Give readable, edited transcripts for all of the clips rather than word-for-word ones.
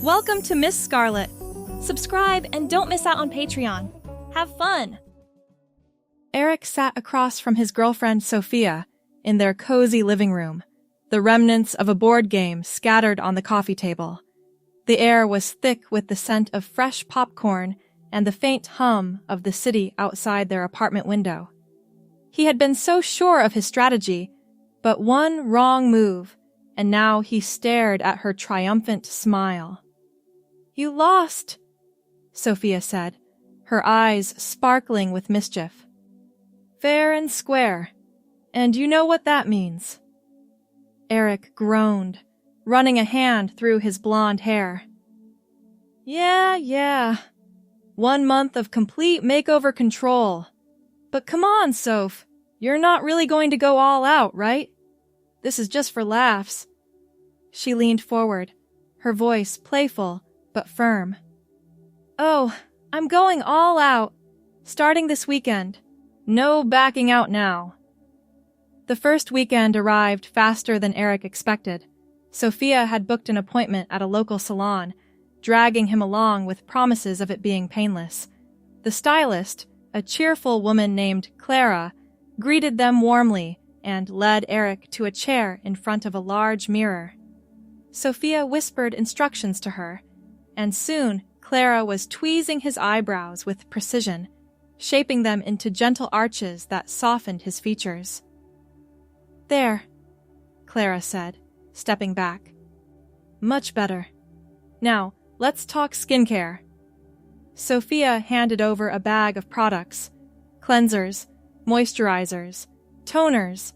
Welcome to Miss Scarlett. Subscribe and don't miss out on Patreon. Have fun! Eric sat across from his girlfriend Sophia in their cozy living room, the remnants of a board game scattered on the coffee table. The air was thick with the scent of fresh popcorn and the faint hum of the city outside their apartment window. He had been so sure of his strategy, but one wrong move, and now he stared at her triumphant smile. "You lost," Sophia said, her eyes sparkling with mischief. "Fair and square, and you know what that means." Eric groaned, running a hand through his blonde hair. Yeah. 1 month of complete makeover control. But come on, Soph, you're not really going to go all out, right? This is just for laughs." She leaned forward, her voice playful but firm. "Oh, I'm going all out, starting this weekend. No backing out now." The first weekend arrived faster than Eric expected. Sophia had booked an appointment at a local salon, dragging him along with promises of it being painless. The stylist, a cheerful woman named Clara, greeted them warmly and led Eric to a chair in front of a large mirror. Sophia whispered instructions to her, and soon Clara was tweezing his eyebrows with precision, shaping them into gentle arches that softened his features. "There," Clara said, stepping back. "Much better. Now, let's talk skincare." Sophia handed over a bag of products, cleansers, moisturizers, toners,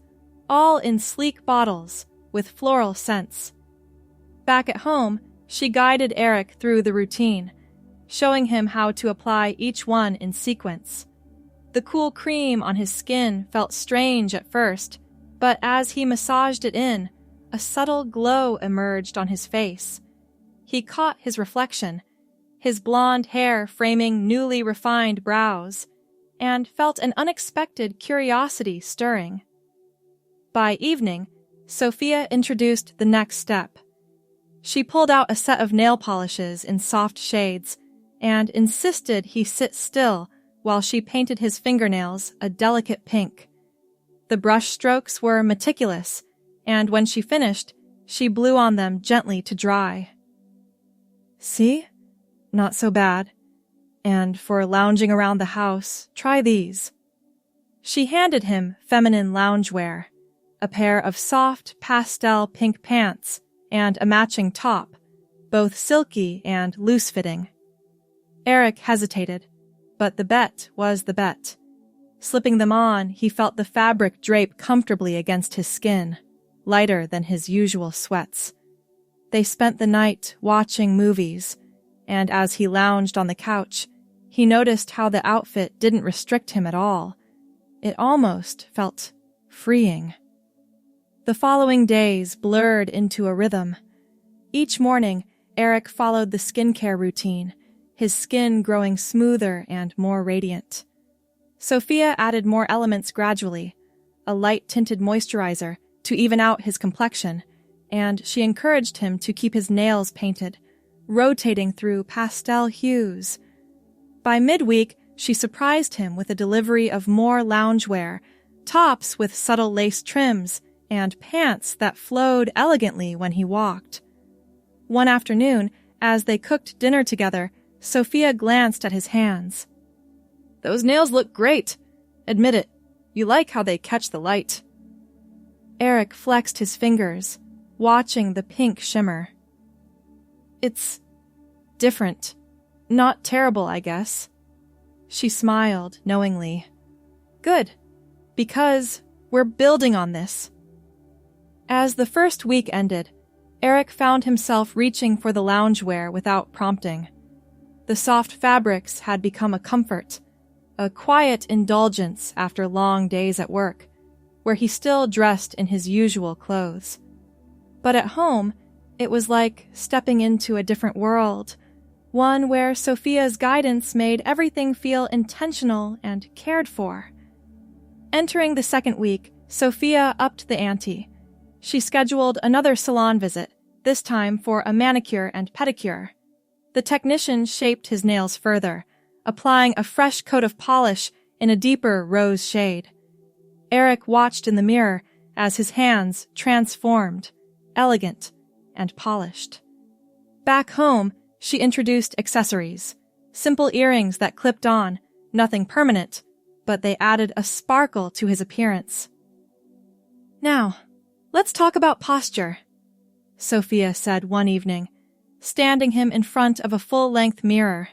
all in sleek bottles with floral scents. Back at home, she guided Eric through the routine, showing him how to apply each one in sequence. The cool cream on his skin felt strange at first, but as he massaged it in, a subtle glow emerged on his face. He caught his reflection, his blonde hair framing newly refined brows, and felt an unexpected curiosity stirring. By evening, Sophia introduced the next step. She pulled out a set of nail polishes in soft shades and insisted he sit still while she painted his fingernails a delicate pink. The brush strokes were meticulous, and when she finished, she blew on them gently to dry. "See? Not so bad. And for lounging around the house, try these." She handed him feminine loungewear, a pair of soft pastel pink pants and a matching top, both silky and loose-fitting. Eric hesitated, but the bet was the bet. Slipping them on, he felt the fabric drape comfortably against his skin, lighter than his usual sweats. They spent the night watching movies, and as he lounged on the couch, he noticed how the outfit didn't restrict him at all. It almost felt freeing. The following days blurred into a rhythm. Each morning, Eric followed the skincare routine, his skin growing smoother and more radiant. Sophia added more elements gradually, a light-tinted moisturizer to even out his complexion, and she encouraged him to keep his nails painted, rotating through pastel hues. By midweek, she surprised him with a delivery of more loungewear, tops with subtle lace trims, and pants that flowed elegantly when he walked. One afternoon, as they cooked dinner together, Sophia glanced at his hands. "Those nails look great. Admit it, you like how they catch the light." Eric flexed his fingers, watching the pink shimmer. "It's different. Not terrible, I guess." She smiled knowingly. "Good, because we're building on this." As the first week ended, Eric found himself reaching for the loungewear without prompting. The soft fabrics had become a comfort, a quiet indulgence after long days at work, where he still dressed in his usual clothes. But at home, it was like stepping into a different world, one where Sophia's guidance made everything feel intentional and cared for. Entering the second week, Sophia upped the ante. She scheduled another salon visit, this time for a manicure and pedicure. The technician shaped his nails further, applying a fresh coat of polish in a deeper rose shade. Eric watched in the mirror as his hands transformed, elegant, and polished. Back home, she introduced accessories, simple earrings that clipped on, nothing permanent, but they added a sparkle to his appearance. "Now, let's talk about posture," Sophia said one evening, standing him in front of a full-length mirror.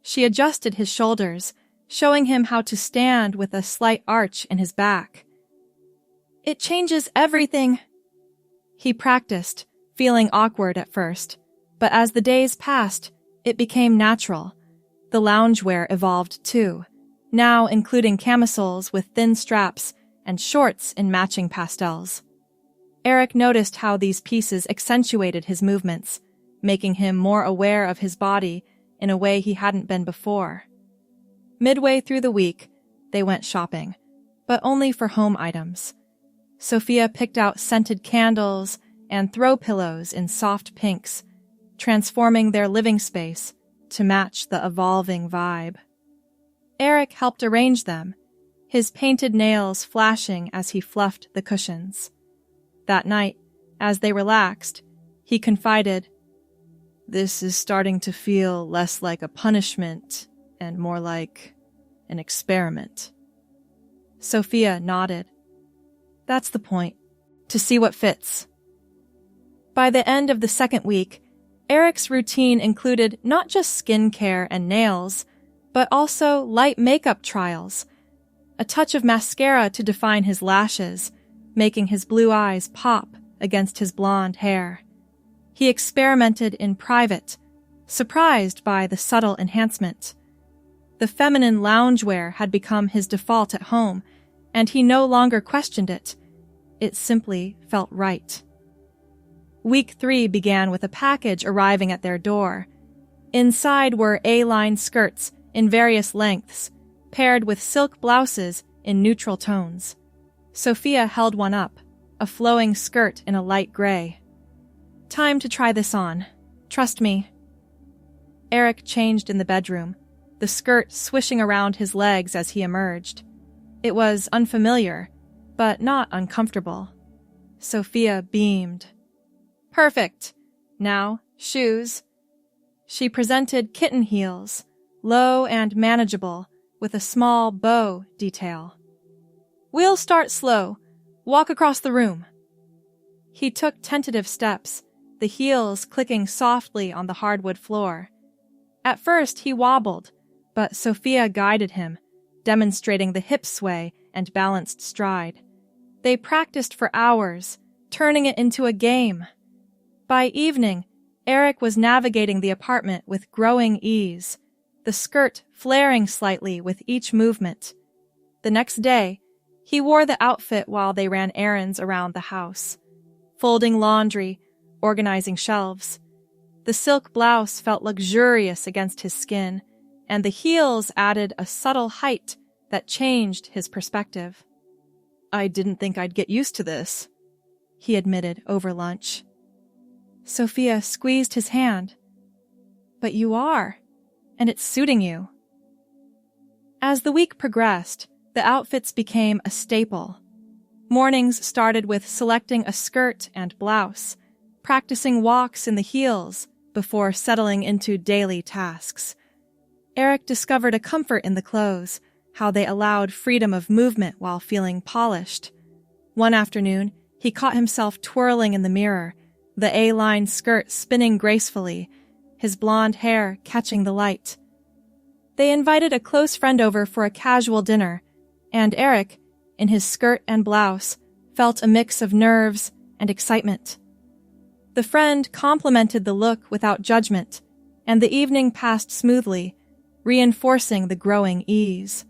She adjusted his shoulders, showing him how to stand with a slight arch in his back. "It changes everything." He practiced, feeling awkward at first, but as the days passed, it became natural. The loungewear evolved too, now including camisoles with thin straps and shorts in matching pastels. Eric noticed how these pieces accentuated his movements, making him more aware of his body in a way he hadn't been before. Midway through the week, they went shopping, but only for home items. Sophia picked out scented candles and throw pillows in soft pinks, transforming their living space to match the evolving vibe. Eric helped arrange them, his painted nails flashing as he fluffed the cushions. That night, as they relaxed, he confided, "This is starting to feel less like a punishment and more like an experiment." Sophia nodded. "That's the point, to see what fits." By the end of the second week, Eric's routine included not just skincare and nails, but also light makeup trials, a touch of mascara to define his lashes, making his blue eyes pop against his blonde hair. He experimented in private, surprised by the subtle enhancement. The feminine loungewear had become his default at home, and he no longer questioned it. It simply felt right. Week 3 began with a package arriving at their door. Inside were A-line skirts in various lengths, paired with silk blouses in neutral tones. Sophia held one up, a flowing skirt in a light gray. "Time to try this on. Trust me." Eric changed in the bedroom, the skirt swishing around his legs as he emerged. It was unfamiliar, but not uncomfortable. Sophia beamed. "Perfect. Now, shoes." She presented kitten heels, low and manageable, with a small bow detail. "We'll start slow. Walk across the room." He took tentative steps, the heels clicking softly on the hardwood floor. At first he wobbled, but Sophia guided him, demonstrating the hip sway and balanced stride. They practiced for hours, turning it into a game. By evening, Eric was navigating the apartment with growing ease, the skirt flaring slightly with each movement. The next day, he wore the outfit while they ran errands around the house, folding laundry, organizing shelves. The silk blouse felt luxurious against his skin, and the heels added a subtle height that changed his perspective. "I didn't think I'd get used to this," he admitted over lunch. Sophia squeezed his hand. "But you are, and it's suiting you." As the week progressed, the outfits became a staple. Mornings started with selecting a skirt and blouse, practicing walks in the heels before settling into daily tasks. Eric discovered a comfort in the clothes, how they allowed freedom of movement while feeling polished. One afternoon, he caught himself twirling in the mirror, the A-line skirt spinning gracefully, his blonde hair catching the light. They invited a close friend over for a casual dinner, and Eric, in his skirt and blouse, felt a mix of nerves and excitement. The friend complimented the look without judgment, and the evening passed smoothly, reinforcing the growing ease.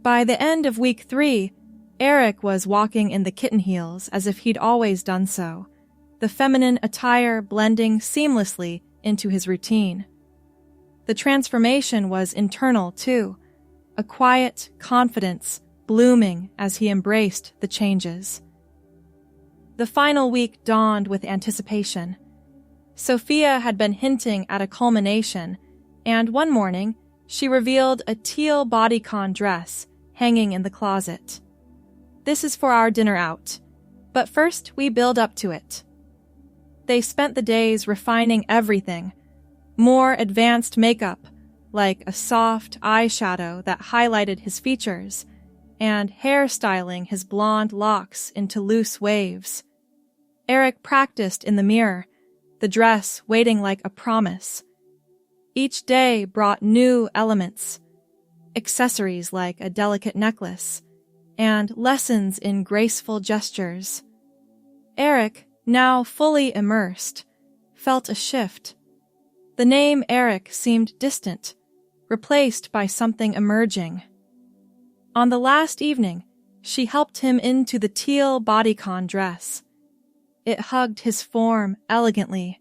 By the end of week 3, Eric was walking in the kitten heels as if he'd always done so, the feminine attire blending seamlessly into his routine. The transformation was internal, too, a quiet confidence blooming as he embraced the changes. The final week dawned with anticipation. Sophia had been hinting at a culmination, and one morning, she revealed a teal bodycon dress hanging in the closet. "This is for our dinner out, but first we build up to it." They spent the days refining everything, more advanced makeup, like a soft eyeshadow that highlighted his features, and hairstyling his blonde locks into loose waves. Eric practiced in the mirror, the dress waiting like a promise. Each day brought new elements, accessories like a delicate necklace, and lessons in graceful gestures. Eric, now fully immersed, felt a shift. The name Eric seemed distant, replaced by something emerging. On the last evening, she helped him into the teal bodycon dress. It hugged his form elegantly,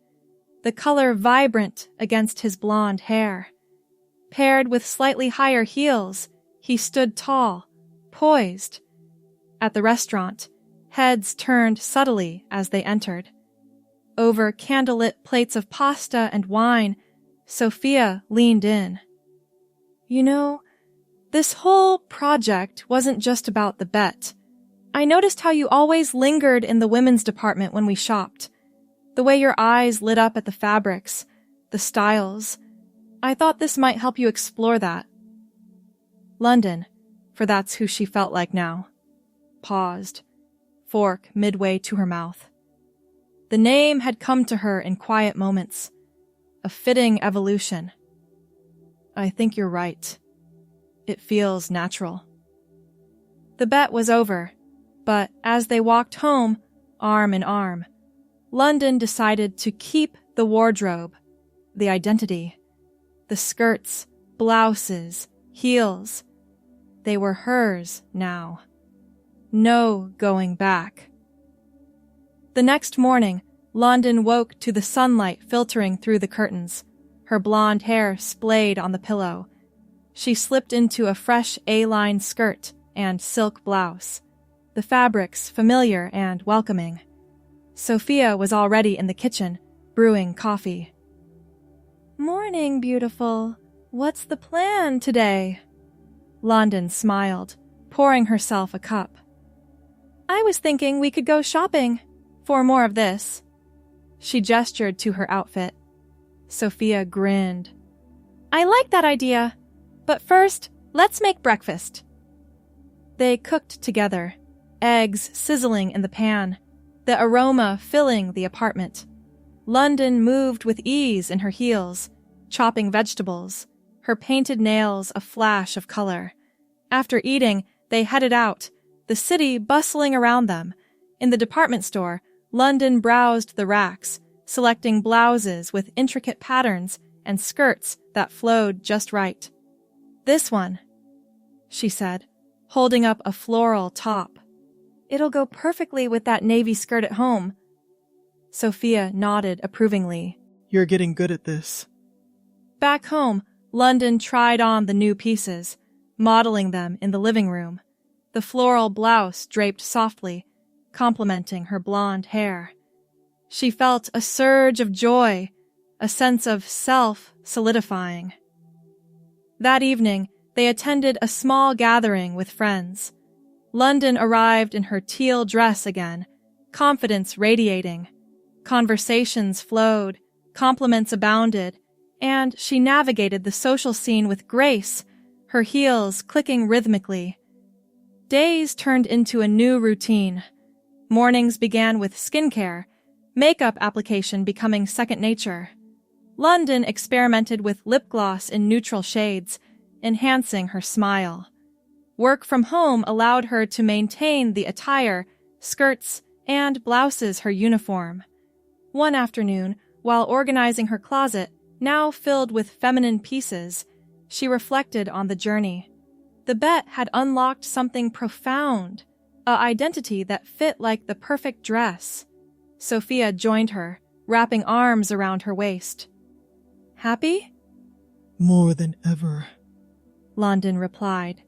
the color vibrant against his blonde hair. Paired with slightly higher heels, he stood tall, poised. At the restaurant, heads turned subtly as they entered. Over candlelit plates of pasta and wine, Sophia leaned in. "You know, this whole project wasn't just about the bet. I noticed how you always lingered in the women's department when we shopped. The way your eyes lit up at the fabrics, the styles. I thought this might help you explore that." London, for that's who she felt like now, paused, fork midway to her mouth. The name had come to her in quiet moments, a fitting evolution. "I think you're right. It feels natural." The bet was over, but as they walked home, arm in arm, London decided to keep the wardrobe, the identity, the skirts, blouses, heels. They were hers now. No going back. The next morning, London woke to the sunlight filtering through the curtains, her blonde hair splayed on the pillow. She slipped into a fresh A-line skirt and silk blouse, the fabrics familiar and welcoming. Sophia was already in the kitchen, brewing coffee. "Morning, beautiful. What's the plan today?" London smiled, pouring herself a cup. "I was thinking we could go shopping for more of this." She gestured to her outfit. Sophia grinned. "I like that idea, but first, let's make breakfast." They cooked together, eggs sizzling in the pan, the aroma filling the apartment. London moved with ease in her heels, chopping vegetables, her painted nails a flash of color. After eating, they headed out, the city bustling around them. In the department store, London browsed the racks, selecting blouses with intricate patterns and skirts that flowed just right. "This one," she said, holding up a floral top. "It'll go perfectly with that navy skirt at home." Sophia nodded approvingly. "You're getting good at this." Back home, London tried on the new pieces, modeling them in the living room. The floral blouse draped softly, complementing her blonde hair. She felt a surge of joy, a sense of self solidifying. That evening, they attended a small gathering with friends. London arrived in her teal dress again, confidence radiating. Conversations flowed, compliments abounded, and she navigated the social scene with grace, her heels clicking rhythmically. Days turned into a new routine. Mornings began with skincare, makeup application becoming second nature. London experimented with lip gloss in neutral shades, enhancing her smile. Work from home allowed her to maintain the attire, skirts, and blouses her uniform. One afternoon, while organizing her closet, now filled with feminine pieces, she reflected on the journey. The bet had unlocked something profound, an identity that fit like the perfect dress. Sophia joined her, wrapping arms around her waist. "Happy?" "More than ever," London replied.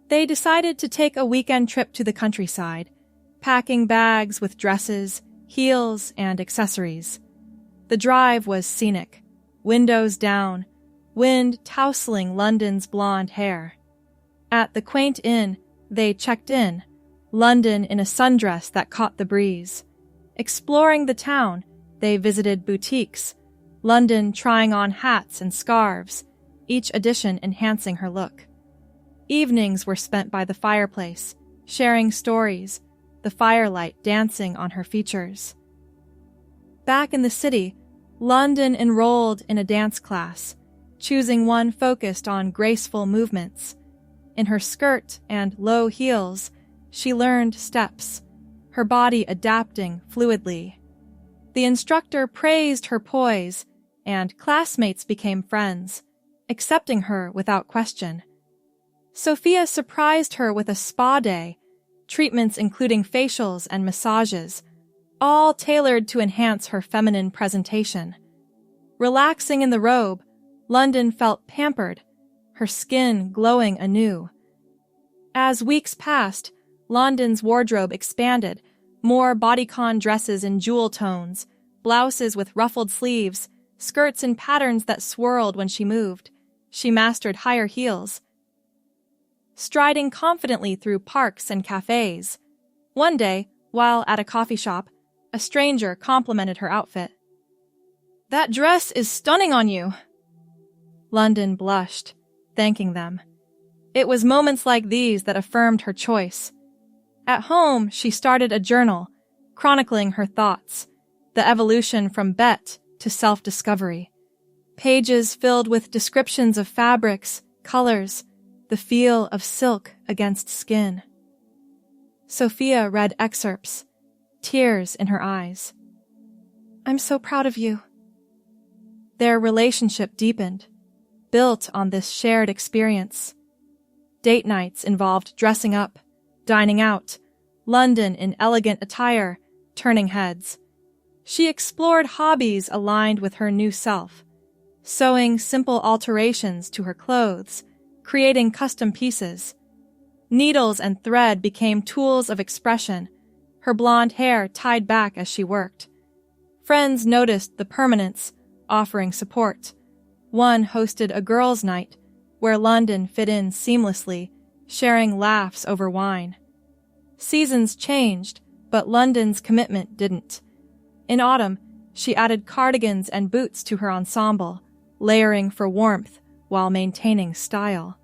They decided to take a weekend trip to the countryside. packing bags with dresses, heels, and accessories. The drive was scenic, windows down, wind tousling London's blonde hair. At the quaint inn, they checked in, London in a sundress that caught the breeze. Exploring the town, they visited boutiques, London trying on hats and scarves, each addition enhancing her look. Evenings were spent by the fireplace, sharing stories, the firelight dancing on her features. Back in the city, London enrolled in a dance class, choosing one focused on graceful movements. In her skirt and low heels, she learned steps, her body adapting fluidly. The instructor praised her poise, and classmates became friends, accepting her without question. Sophia surprised her with a spa day, treatments including facials and massages, all tailored to enhance her feminine presentation. Relaxing in the robe, London felt pampered, her skin glowing anew. As weeks passed, London's wardrobe expanded, more bodycon dresses in jewel tones, blouses with ruffled sleeves, skirts in patterns that swirled when she moved. She mastered higher heels, striding confidently through parks and cafes. One day, while at a coffee shop, a stranger complimented her outfit. "That dress is stunning on you." London blushed, thanking them. It was moments like these that affirmed her choice. At home, she started a journal, chronicling her thoughts, the evolution from Bette to self-discovery. Pages filled with descriptions of fabrics, colors, the feel of silk against skin. Sophia read excerpts, tears in her eyes. "I'm so proud of you." Their relationship deepened, built on this shared experience. Date nights involved dressing up, dining out, London in elegant attire, turning heads. She explored hobbies aligned with her new self, sewing simple alterations to her clothes, creating custom pieces. Needles and thread became tools of expression, her blonde hair tied back as she worked. Friends noticed the permanence, offering support. One hosted a girls' night, where London fit in seamlessly, sharing laughs over wine. Seasons changed, but London's commitment didn't. In autumn, she added cardigans and boots to her ensemble, layering for warmth while maintaining style.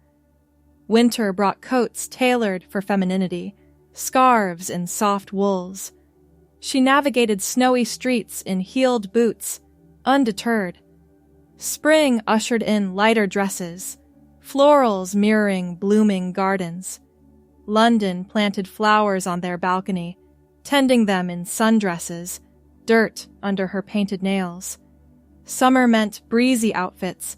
Winter brought coats tailored for femininity, scarves in soft wools. She navigated snowy streets in heeled boots, undeterred. Spring ushered in lighter dresses, florals mirroring blooming gardens. London planted flowers on their balcony, tending them in sundresses, dirt under her painted nails. Summer meant breezy outfits,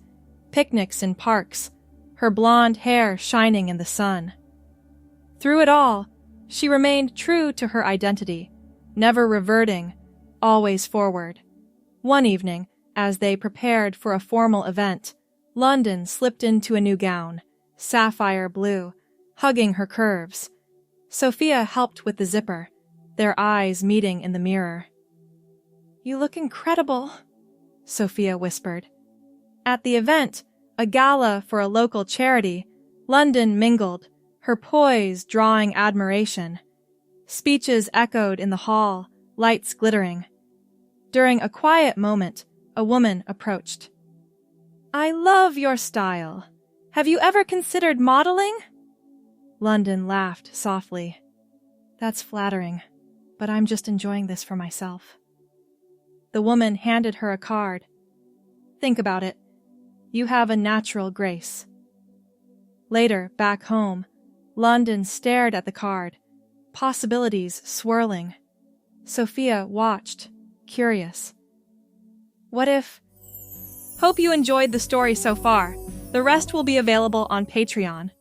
picnics in parks, her blonde hair shining in the sun. Through it all, she remained true to her identity, never reverting, always forward. One evening, as they prepared for a formal event, London slipped into a new gown, sapphire blue, hugging her curves. Sophia helped with the zipper, their eyes meeting in the mirror. "You look incredible," Sophia whispered. At the event, a gala for a local charity, London mingled, her poise drawing admiration. Speeches echoed in the hall, lights glittering. During a quiet moment, a woman approached. "I love your style. Have you ever considered modeling?" London laughed softly. "That's flattering, but I'm just enjoying this for myself." The woman handed her a card. "Think about it. You have a natural grace." Later, back home, London stared at the card, possibilities swirling. Sophia watched, curious. What if... Hope you enjoyed the story so far. The rest will be available on Patreon.